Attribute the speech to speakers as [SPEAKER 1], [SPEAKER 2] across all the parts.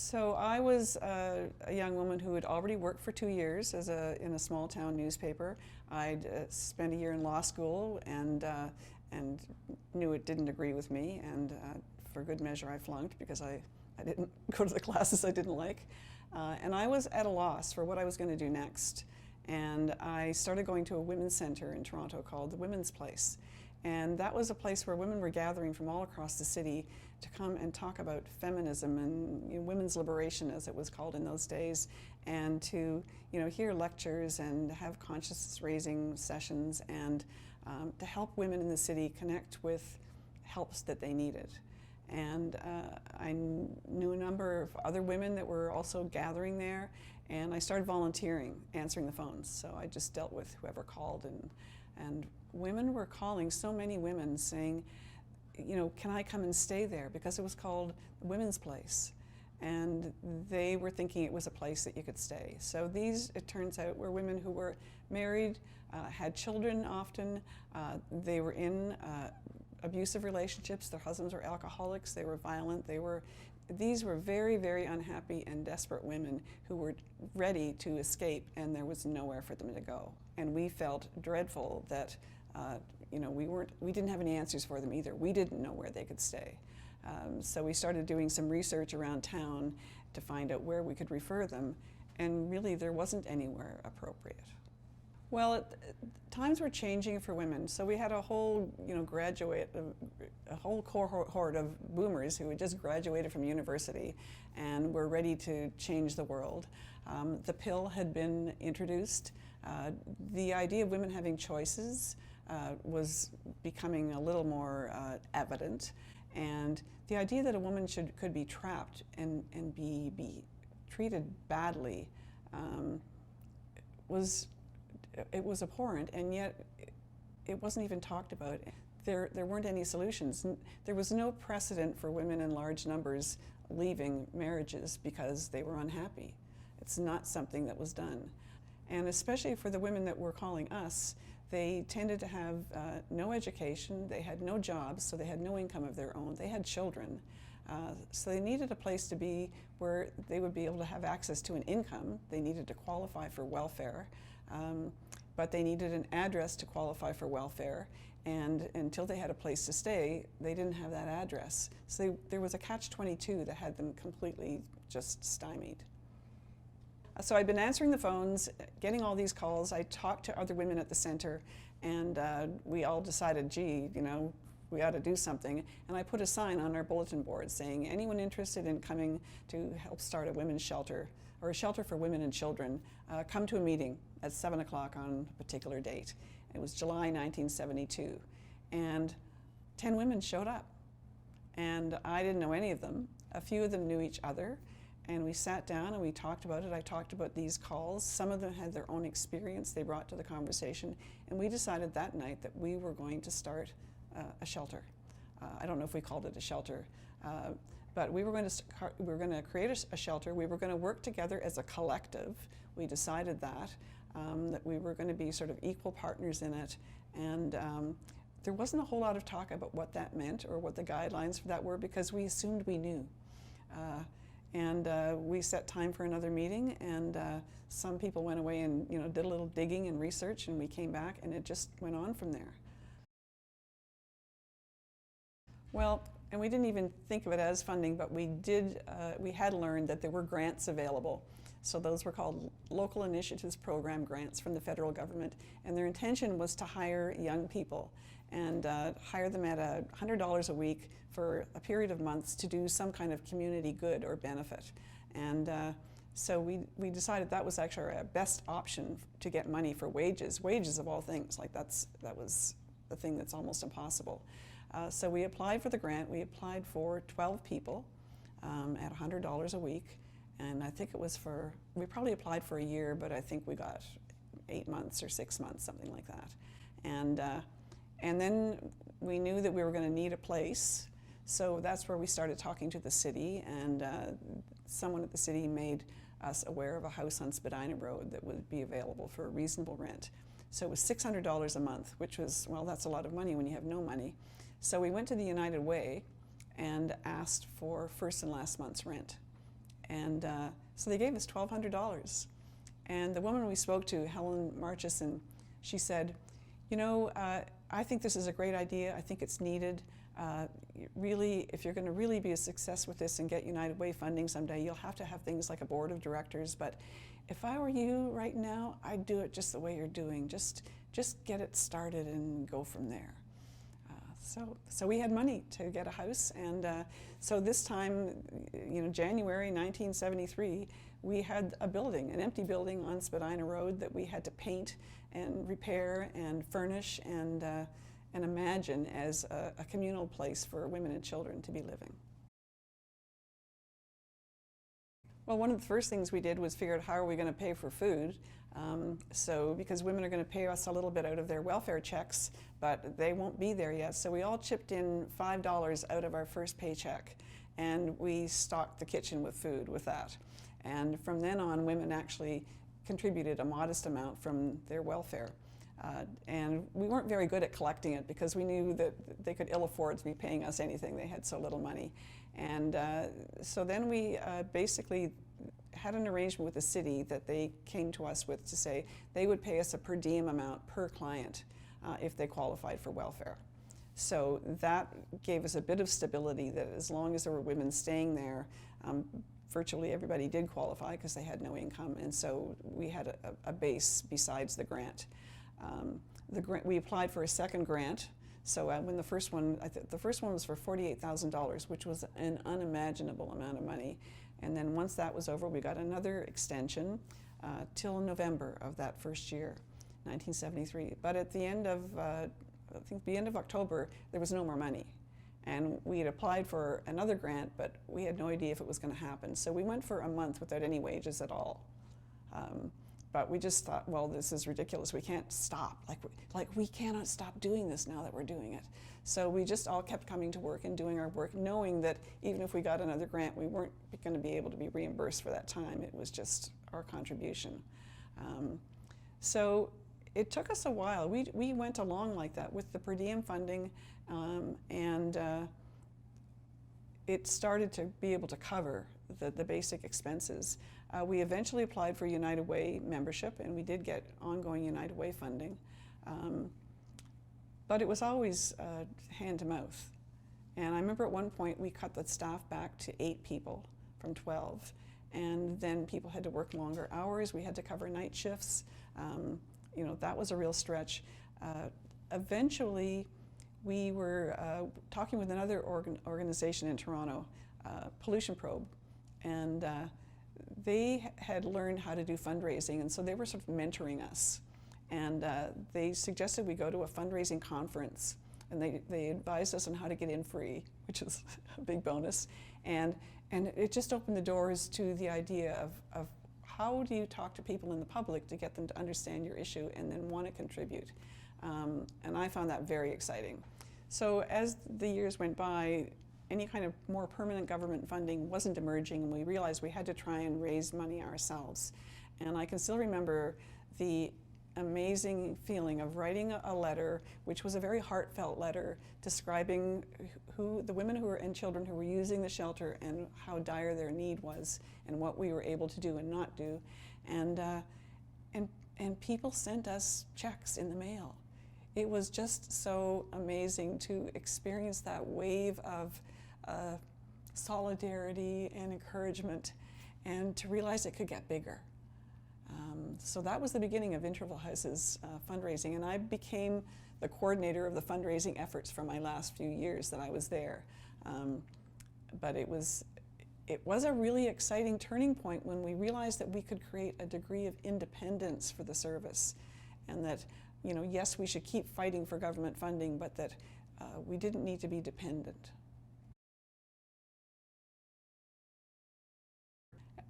[SPEAKER 1] So I was a young woman who had already worked for 2 years in a small town newspaper. I'd spent a year in law school and knew it didn't agree with me, and for good measure I flunked because I didn't go to the classes I didn't like. And I was at a loss for what I was going to do next. And I started going to a women's center in Toronto called the Women's Place. And that was a place where women were gathering from all across the city to come and talk about feminism and women's liberation, as it was called in those days, and to hear lectures and have consciousness-raising sessions, and to help women in the city connect with helps that they needed. And I knew a number of other women that were also gathering there, and I started volunteering, answering the phones. So I just dealt with whoever called, and women were calling, so many women saying, can I come and stay there? Because it was called the Women's Place. And they were thinking it was a place that you could stay. So these, it turns out, were women who were married, had children often. They were in abusive relationships. Their husbands were alcoholics. They were violent. These were very, very unhappy and desperate women who were ready to escape, and there was nowhere for them to go. And we felt dreadful that we didn't have any answers for them either. We didn't know where they could stay. So we started doing some research around town to find out where we could refer them, and really there wasn't anywhere appropriate. Well, times were changing for women, so we had a whole, a whole cohort of boomers who had just graduated from university and were ready to change the world. The pill had been introduced. The idea of women having choices was becoming a little more evident, and the idea that a woman could be trapped and be treated badly was abhorrent, and yet it wasn't even talked about. There weren't any solutions. There was no precedent for women in large numbers leaving marriages because they were unhappy. It's not something that was done. And especially for the women that were calling us, they tended to have no education, they had no jobs, so they had no income of their own. They had children. So they needed a place to be where they would be able to have access to an income. They needed to qualify for welfare, but they needed an address to qualify for welfare. And until they had a place to stay, they didn't have that address. So there was a catch-22 that had them completely just stymied. So I'd been answering the phones, getting all these calls. I talked to other women at the center, and we all decided, gee, we ought to do something. And I put a sign on our bulletin board saying, anyone interested in coming to help start a women's shelter, or a shelter for women and children, come to a meeting at 7 o'clock on a particular date. It was July 1972. And 10 women showed up. And I didn't know any of them. A few of them knew each other. And we sat down and we talked about it. I talked about these calls. Some of them had their own experience they brought to the conversation. And we decided that night that we were going to start a shelter. I don't know if we called it a shelter, but we were going to create a shelter. We were going to work together as a collective. We decided that we were going to be sort of equal partners in it. And there wasn't a whole lot of talk about what that meant or what the guidelines for that were, because we assumed we knew. And we set time for another meeting, and some people went away and did a little digging and research, and we came back, and it just went on from there. Well, and we didn't even think of it as funding, but we had learned that there were grants available. So those were called Local Initiatives Program grants from the federal government, and their intention was to hire young people and hire them at $100 a week for a period of months to do some kind of community good or benefit. And so we decided that was actually our best option to get money for wages of all things. Like that was the thing that's almost impossible. So we applied for the grant. We applied for 12 people at $100 a week. And I think it was we probably applied for a year, but I think we got 8 months or 6 months, something like that. And then we knew that we were going to need a place. So that's where we started talking to the city, and someone at the city made us aware of a house on Spadina Road that would be available for a reasonable rent. So it was $600 a month, which was, well, that's a lot of money when you have no money. So we went to the United Way and asked for first and last month's rent. And so they gave us $1,200. And the woman we spoke to, Helen Marchison, she said, you know, I think this is a great idea. I think it's needed. Really, if you're going to really be a success with this and get United Way funding someday, you'll have to have things like a board of directors. But if I were you right now, I'd do it just the way you're doing. Just get it started and go from there. So we had money to get a house, and so this time, you know, January 1973, we had a building, an empty building on Spadina Road that we had to paint and repair and furnish and imagine as a communal place for women and children to be living. Well, one of the first things we did was figure out how are we going to pay for food. So because women are going to pay us a little bit out of their welfare checks, but they won't be there yet. So we all chipped in $5 out of our first paycheck, and we stocked the kitchen with food with that. And from then on, women actually contributed a modest amount from their welfare. And we weren't very good at collecting it because we knew that they could ill afford to be paying us anything. They had so little money. And so then we basically had an arrangement with the city that they came to us with to say they would pay us a per diem amount per client if they qualified for welfare. So that gave us a bit of stability that as long as there were women staying there, virtually everybody did qualify because they had no income, and so we had a base besides the grant. We applied for a second grant. So when the first one was for $48,000, which was an unimaginable amount of money. And then once that was over, we got another extension till November of that first year, 1973. But at the end of, I think the end of October, there was no more money. And we had applied for another grant, but we had no idea if it was going to happen. So we went for a month without any wages at all. But we just thought, well, this is ridiculous. We can't stop. Like we cannot stop doing this now that we're doing it. So we just all kept coming to work and doing our work, knowing that even if we got another grant, we weren't going to be able to be reimbursed for that time. It was just our contribution. So it took us a while. We went along like that with the per diem funding, and it started to be able to cover the basic expenses. We eventually applied for United Way membership, and we did get ongoing United Way funding. But it was always hand to mouth. And I remember at one point we cut the staff back to 8 people from 12. And then people had to work longer hours. We had to cover night shifts. You know, that was a real stretch. Eventually, we were talking with another organization in Toronto, Pollution Probe, and they had learned how to do fundraising, and so they were sort of mentoring us. And they suggested we go to a fundraising conference, and they advised us on how to get in free, which is a big bonus. And it just opened the doors to the idea of how do you talk to people in the public to get them to understand your issue and then want to contribute. And I found that very exciting. So as the years went by, any kind of more permanent government funding wasn't emerging, and we realized we had to try and raise money ourselves. And I can still remember the amazing feeling of writing a letter, which was a very heartfelt letter, describing who the women and children who were using the shelter and how dire their need was and what we were able to do and not do. And people sent us checks in the mail. It was just so amazing to experience that wave of solidarity and encouragement, and to realize it could get bigger. So that was the beginning of Interval House's fundraising, and I became the coordinator of the fundraising efforts for my last few years that I was there. But it was a really exciting turning point when we realized that we could create a degree of independence for the service, and that, you know, yes, we should keep fighting for government funding, but that we didn't need to be dependent.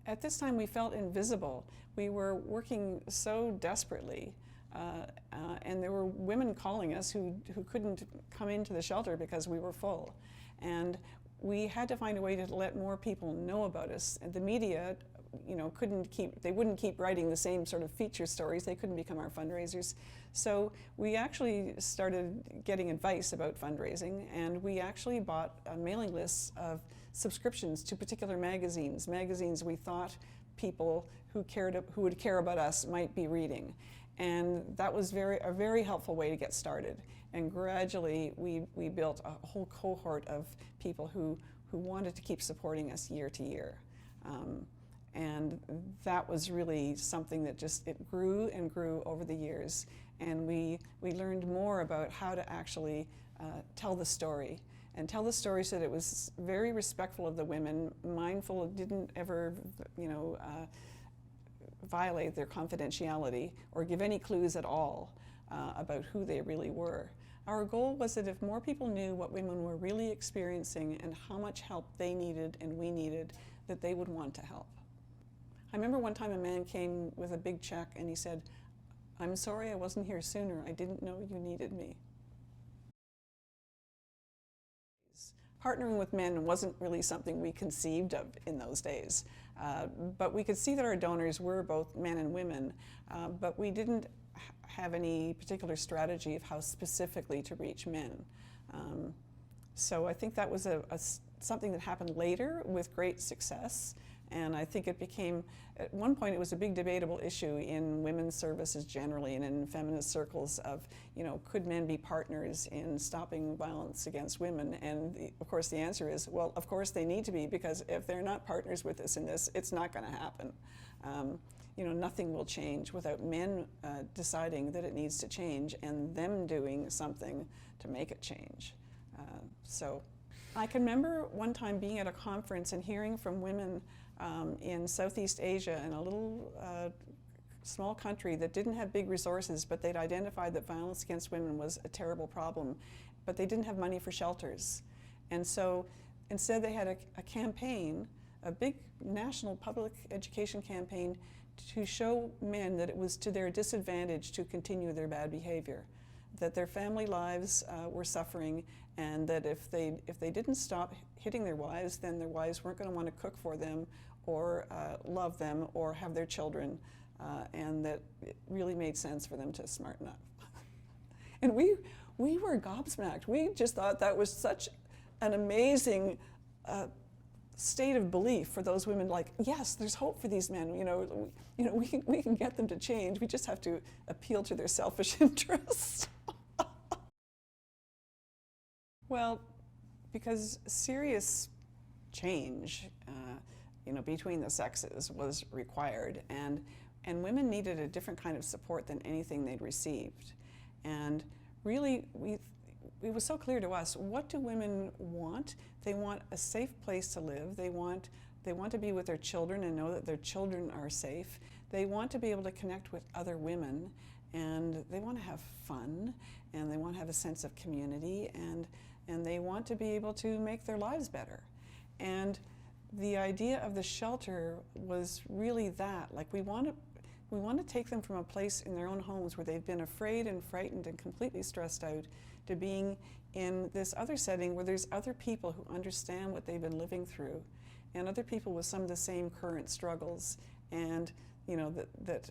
[SPEAKER 1] At this time, we felt invisible. We were working so desperately, and there were women calling us who couldn't come into the shelter because we were full. And we had to find a way to let more people know about us. And the media they wouldn't keep writing the same sort of feature stories. They couldn't become our fundraisers. So we actually started getting advice about fundraising, and we actually bought mailing lists of subscriptions to particular magazines we thought people who would care about us might be reading. And that was a very helpful way to get started. And gradually we built a whole cohort of people who wanted to keep supporting us year to year. And that was really something that it grew and grew over the years. And we learned more about how to actually tell the story. And tell the story so that it was very respectful of the women, mindful, didn't ever, violate their confidentiality or give any clues at all about who they really were. Our goal was that if more people knew what women were really experiencing and how much help they needed and we needed, that they would want to help. I remember one time a man came with a big check and he said, "I'm sorry I wasn't here sooner. I didn't know you needed me." Partnering with men wasn't really something we conceived of in those days, but we could see that our donors were both men and women, but we didn't have any particular strategy of how specifically to reach men. So I think that was something that happened later with great success. And I think it became, at one point it was a big debatable issue in women's services generally and in feminist circles of, could men be partners in stopping violence against women? And of course the answer is, well, of course they need to be, because if they're not partners with us in this, it's not going to happen. Nothing will change without men deciding that it needs to change and them doing something to make it change. So I can remember one time being at a conference and hearing from women in Southeast Asia, in a little small country that didn't have big resources, but they'd identified that violence against women was a terrible problem, but they didn't have money for shelters. And so instead they had a campaign, a big national public education campaign, to show men that it was to their disadvantage to continue their bad behavior, that their family lives were suffering, and that if they didn't stop hitting their wives, then their wives weren't going to want to cook for them or love them or have their children, and that it really made sense for them to smarten up. And we were gobsmacked. We just thought that was such an amazing state of belief for those women. Like, yes, there's hope for these men. We can get them to change. We just have to appeal to their selfish interests. Well, because serious change, between the sexes was required, and women needed a different kind of support than anything they'd received. And really, it was so clear to us, what do women want? They want a safe place to live. They want to be with their children and know that their children are safe. They want to be able to connect with other women, and they want to have fun, and they want to have a sense of community, and they want to be able to make their lives better. And the idea of the shelter was really that. Like, we want to take them from a place in their own homes where they've been afraid and frightened and completely stressed out, to being in this other setting where there's other people who understand what they've been living through, and other people with some of the same current struggles, and that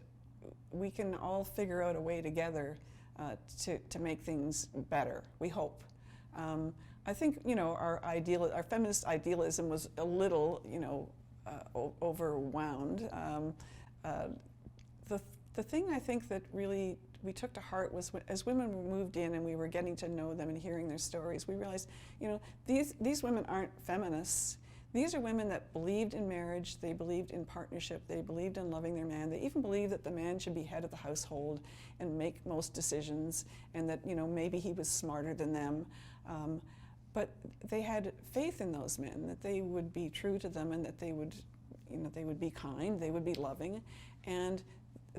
[SPEAKER 1] we can all figure out a way together to make things better, we hope. I think our feminist idealism was a little overwhelmed. The thing I think that really we took to heart was as women moved in and we were getting to know them and hearing their stories, we realized, these women aren't feminists. These are women that believed in marriage, they believed in partnership, they believed in loving their man, they even believed that the man should be head of the household and make most decisions, and that maybe he was smarter than them. But they had faith in those men, that they would be true to them, and that they would be kind, they would be loving. And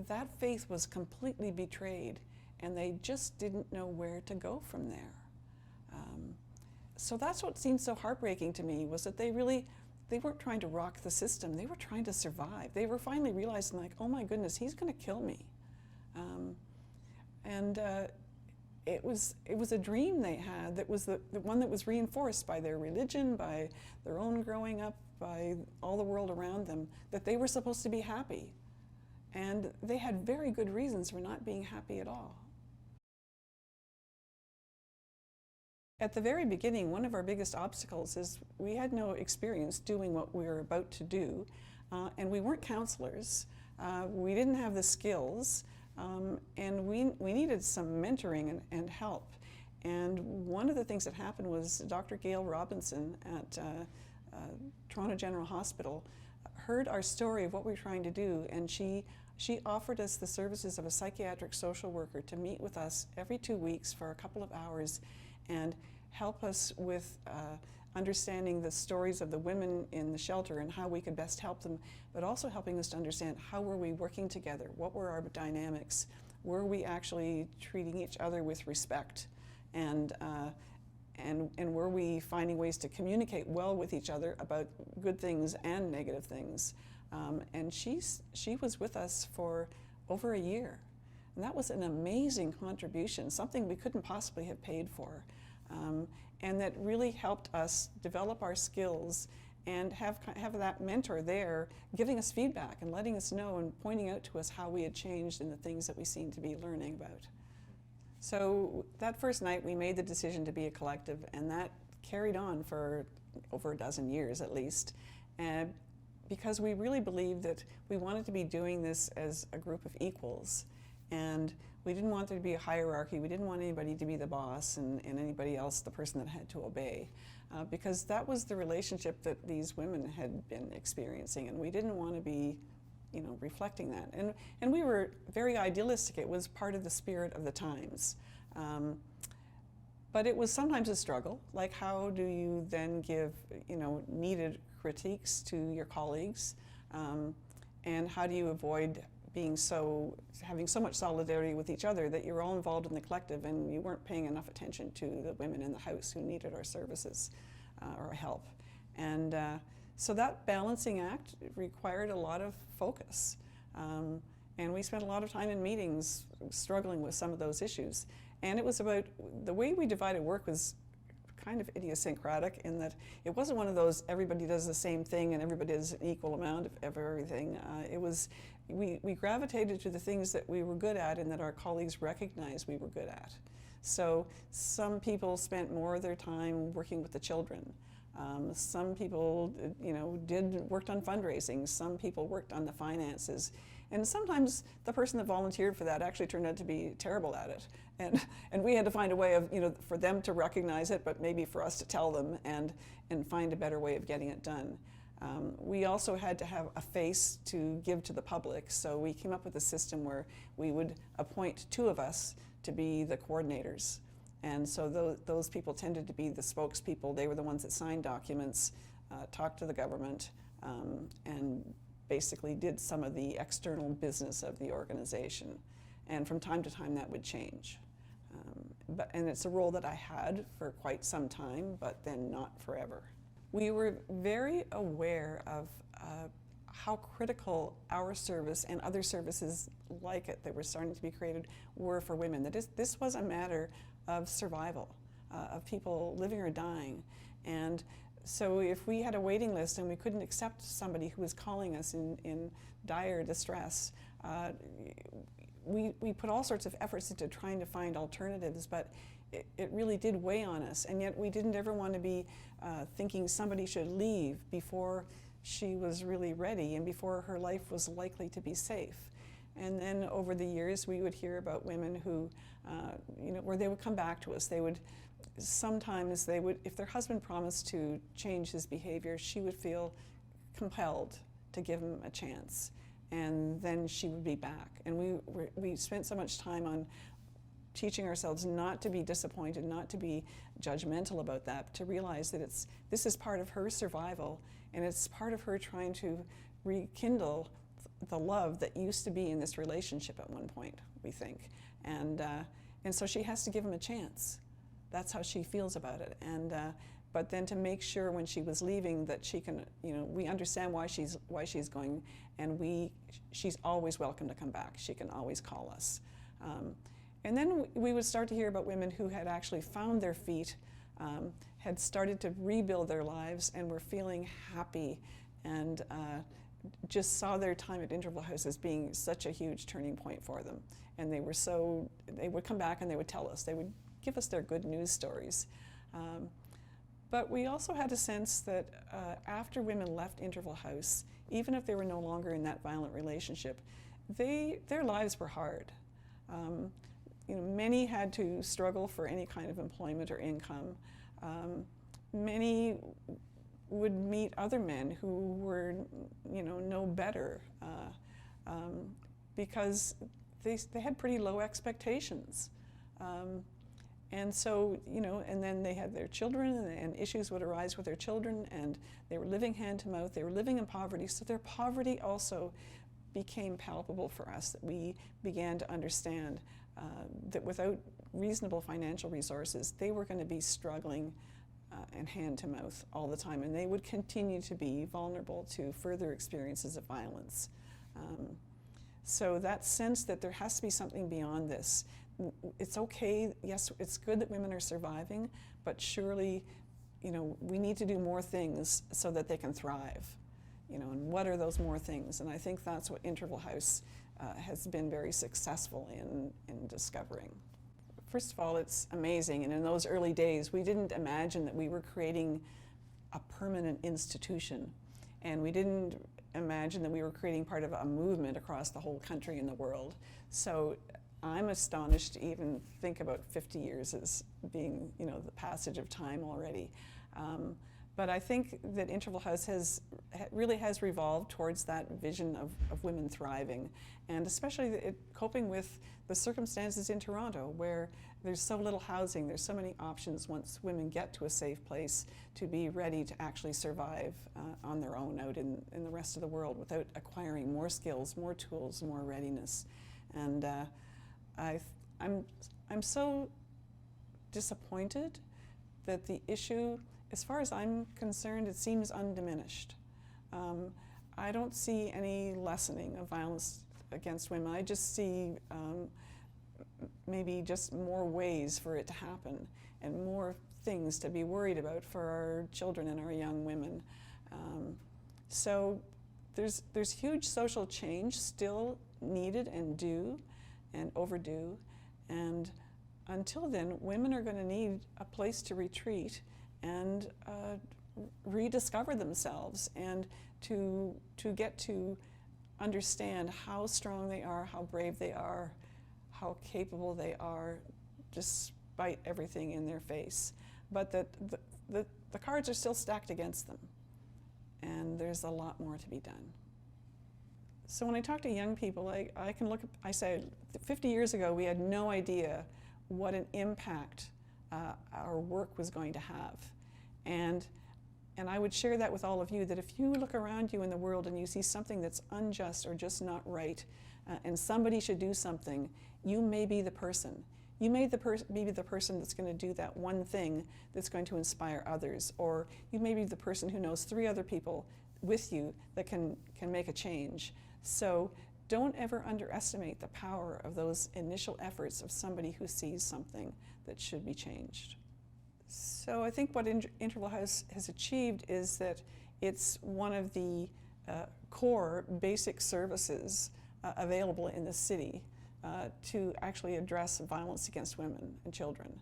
[SPEAKER 1] that faith was completely betrayed, and they just didn't know where to go from there. So that's what seemed so heartbreaking to me, was that they weren't trying to rock the system, they were trying to survive. They were finally realizing, like, oh my goodness, he's going to kill me. it was a dream they had that was the one that was reinforced by their religion, by their own growing up, by all the world around them, that they were supposed to be happy. And they had very good reasons for not being happy at all. At the very beginning, one of our biggest obstacles is we had no experience doing what we were about to do, and we weren't counselors. We didn't have the skills, and we needed some mentoring and help. And one of the things that happened was Dr. Gail Robinson at Toronto General Hospital heard our story of what we were trying to do, and she offered us the services of a psychiatric social worker to meet with us every 2 weeks for a couple of hours and help us with understanding the stories of the women in the shelter and how we could best help them, but also helping us to understand how were we working together, what were our dynamics, were we actually treating each other with respect, and were we finding ways to communicate well with each other about good things and negative things. And she was with us for over a year. And that was an amazing contribution, something we couldn't possibly have paid for. And that really helped us develop our skills and have that mentor there giving us feedback and letting us know and pointing out to us how we had changed in the things that we seemed to be learning about. So that first night we made the decision to be a collective, and that carried on for over a dozen years at least. And because we really believed that we wanted to be doing this as a group of equals. And we didn't want there to be a hierarchy. We didn't want anybody to be the boss and anybody else the person that had to obey. Because that was the relationship that these women had been experiencing, and we didn't want to be, reflecting that. And we were very idealistic. It was part of the spirit of the times. But it was sometimes a struggle, like how do you then give, needed critiques to your colleagues, and how do you avoid having so much solidarity with each other that you're all involved in the collective and you weren't paying enough attention to the women in the house who needed our services or help. And so that balancing act required a lot of focus. And we spent a lot of time in meetings struggling with some of those issues. And it was about, the way we divided work was kind of idiosyncratic in that it wasn't one of those everybody does the same thing and everybody does an equal amount of everything. It was, we gravitated to the things that we were good at and that our colleagues recognized we were good at. So some people spent more of their time working with the children. Some people, worked on fundraising. Some people worked on the finances. And sometimes the person that volunteered for that actually turned out to be terrible at it. And we had to find a way of, for them to recognize it, but maybe for us to tell them and find a better way of getting it done. We also had to have a face to give to the public. So we came up with a system where we would appoint 2 of us to be the coordinators. And so those people tended to be the spokespeople. They were the ones that signed documents, talked to the government, and basically did some of the external business of the organization. And from time to time that would change. And it's a role that I had for quite some time, but then not forever. We were very aware of how critical our service and other services like it that were starting to be created were for women. That this was a matter of survival, of people living or dying. And so if we had a waiting list and we couldn't accept somebody who was calling us in dire distress, we put all sorts of efforts into trying to find alternatives, but it really did weigh on us. And yet we didn't ever want to be thinking somebody should leave before she was really ready and before her life was likely to be safe. And then over the years, we would hear about women who, where they would come back to us. Sometimes they would, if their husband promised to change his behavior, she would feel compelled to give him a chance. And then she would be back. And we spent so much time on teaching ourselves not to be disappointed, not to be judgmental about that, to realize that this is part of her survival, and it's part of her trying to rekindle the love that used to be in this relationship at one point, we think. And so she has to give him a chance. That's how she feels about it. And but then to make sure when she was leaving that she can, we understand why she's going, and she's always welcome to come back. She can always call us. And then we would start to hear about women who had actually found their feet, had started to rebuild their lives, and were feeling happy, and just saw their time at Interval House as being such a huge turning point for them. And they would come back and they would tell us, they would give us their good news stories. But we also had a sense that after women left Interval House, even if they were no longer in that violent relationship, their lives were hard. Many had to struggle for any kind of employment or income. Many would meet other men who were, no better, because they had pretty low expectations. And so, and then they had their children, and issues would arise with their children, and they were living hand to mouth, they were living in poverty, so their poverty also became palpable for us, that we began to understand that without reasonable financial resources, they were going to be struggling and hand to mouth all the time, and they would continue to be vulnerable to further experiences of violence. So that sense that there has to be something beyond this. It's okay, yes, it's good that women are surviving, but surely, we need to do more things so that they can thrive. And what are those more things? And I think that's what Interval House has been very successful in discovering. First of all, it's amazing, and in those early days, we didn't imagine that we were creating a permanent institution, and we didn't imagine that we were creating part of a movement across the whole country and the world. So I'm astonished to even think about 50 years as being, the passage of time already. But I think that Interval House really has revolved towards that vision of women thriving, and especially coping with the circumstances in Toronto, where there's so little housing, there's so many options once women get to a safe place to be ready to actually survive on their own out in the rest of the world without acquiring more skills, more tools, more readiness. And I'm so disappointed that the issue, as far as I'm concerned, it seems undiminished. I don't see any lessening of violence against women. I just see maybe just more ways for it to happen and more things to be worried about for our children and our young women. So there's huge social change still needed and due and overdue. And until then, women are going to need a place to retreat and rediscover themselves, and to get to understand how strong they are, how brave they are, how capable they are, despite everything in their face. But that the cards are still stacked against them, and there's a lot more to be done. So when I talk to young people, I can look, I say, 50 years ago, we had no idea what an impact our work was going to have. And I would share that with all of you, that if you look around you in the world and you see something that's unjust or just not right, and somebody should do something, you may be the person. You may be the person that's going to do that one thing that's going to inspire others, or you may be the person who knows 3 other people with you that can make a change. So don't ever underestimate the power of those initial efforts of somebody who sees something that should be changed. So I think what Interval House has achieved is that it's one of the core basic services available in the city to actually address violence against women and children.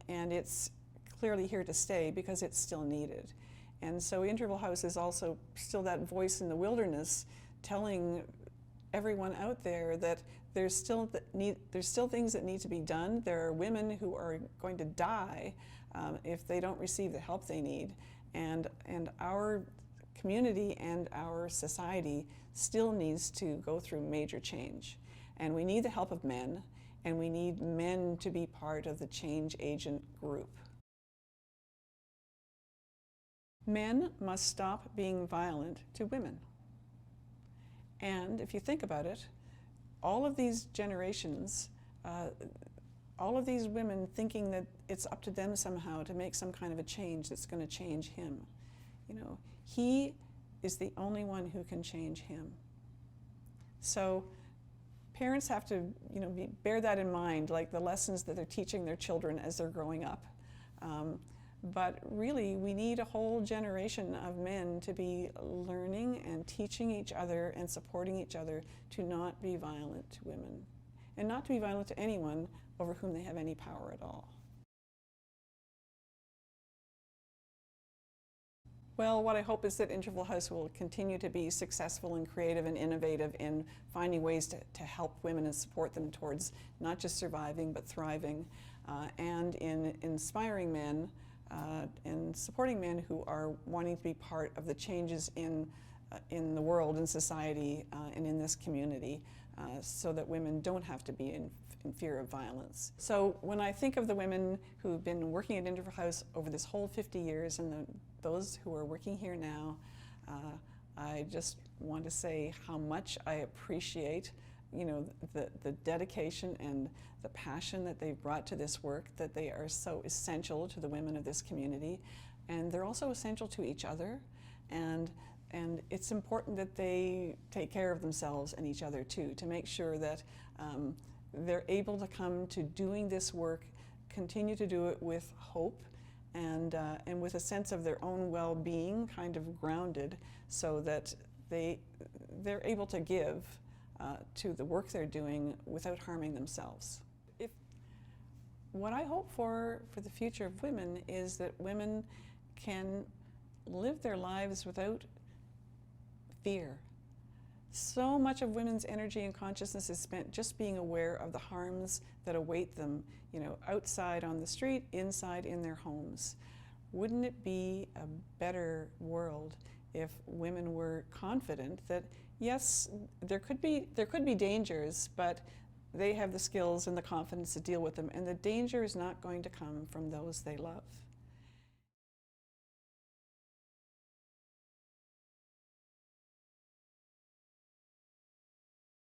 [SPEAKER 1] And it's clearly here to stay because it's still needed. And so Interval House is also still that voice in the wilderness telling everyone out there that there's still things that need to be done. There are women who are going to die if they don't receive the help they need. And our community and our society still needs to go through major change. And we need the help of men, and we need men to be part of the change agent group. Men must stop being violent to women. And if you think about it, all of these generations, all of these women thinking that it's up to them somehow to make some kind of a change that's going to change him. He is the only one who can change him. So parents have to, bear that in mind, like the lessons that they're teaching their children as they're growing up. But really, we need a whole generation of men to be learning and teaching each other and supporting each other to not be violent to women, and not to be violent to anyone over whom they have any power at all. Well, what I hope is that Interval House will continue to be successful and creative and innovative in finding ways to help women and support them towards not just surviving but thriving, and in inspiring men and supporting men who are wanting to be part of the changes in the world, in society, and in this community, so that women don't have to be in fear of violence. So when I think of the women who've been working at Interval House over this whole 50 years and those who are working here now, I just want to say how much I appreciate the dedication and the passion that they've brought to this work, that they are so essential to the women of this community, and they're also essential to each other, and it's important that they take care of themselves and each other too, to make sure that they're able to come to doing this work, continue to do it with hope and with a sense of their own well-being kind of grounded, so that they're able to give to the work they're doing without harming themselves. What I hope for the future of women is that women can live their lives without fear. So much of women's energy and consciousness is spent just being aware of the harms that await them, outside on the street, inside in their homes. Wouldn't it be a better world if women were confident that, yes, there could be dangers, but they have the skills and the confidence to deal with them, and the danger is not going to come from those they love?